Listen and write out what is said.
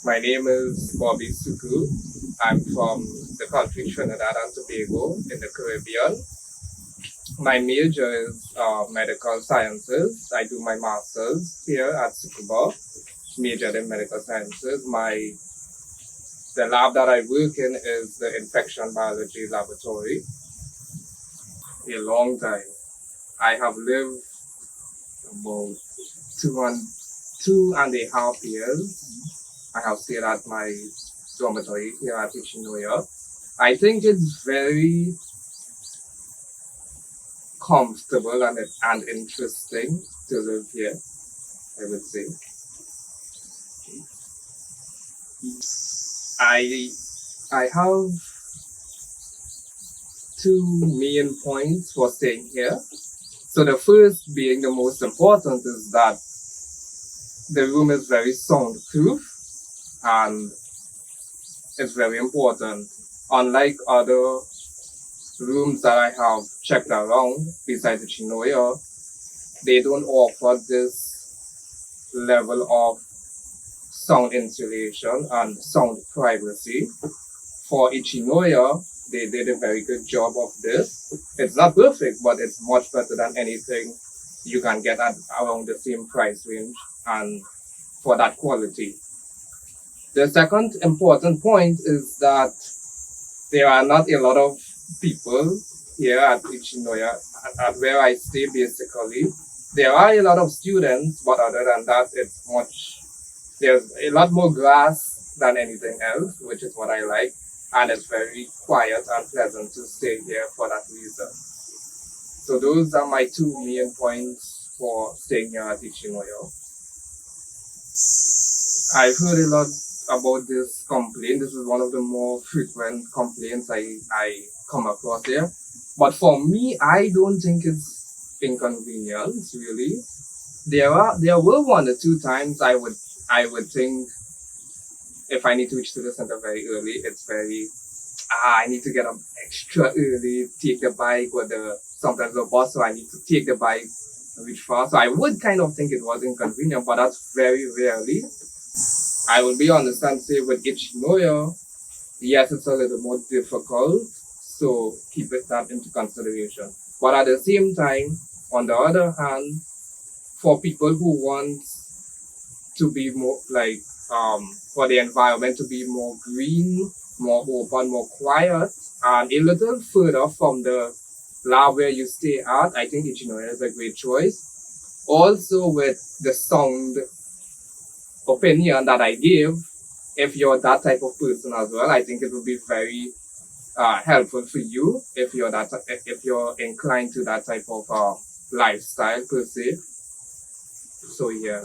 My name is Bldg. I'm from the country Trinidad and Tobago in the Caribbean. My major is medical sciences. I do my master's here at Tsukuba, majored in medical sciences. The lab that I work in is the infection biology laboratory. A long time. I have lived about 2.5 years. I have stayed at my dormitory here at Ichinoya. I think it's very comfortable and interesting to live here, I would say. I I have two main points for staying here. So the first being the most important is that the room is very soundproof and it's very important. Unlike other rooms that I have checked around besides the Ichinoya, they don't offer this level of sound insulation and sound privacy. For Ichinoya, they did a very good job of this. It's not perfect, but it's much better than anything you can get at around the same price range and for that quality. The second important point is that there are not a lot of people here at Ichinoya, at where I stay basically. There are a lot of students, but other than that, there's a lot more grass than anything else, which is what I like. And it's very quiet and pleasant to stay here for that reason. So those are my two main points for staying here at Ichinoya. I've heard a lot about this complaint. This is one of the more frequent complaints I come across here. But for me, I don't think it's inconvenience really. There were one or two times I would think if I need to reach to the center very early, it's very I need to get up extra early, take the bike or sometimes the bus, so I need to take the bike and reach far. So I would kind of think it was inconvenient, but that's very rarely. I would be honest and say with Ichinoya, yes, it's a little more difficult, so keep that into consideration. But at the same time, on the other hand, for people who want to be more like for the environment to be more green, more open, more quiet, and a little further from the lab where you stay at, I think Ichinoya is a great choice. Also with the sound opinion that I give, if you're that type of person as well, I think it would be very helpful for you if you're inclined to that type of lifestyle per se. So yeah.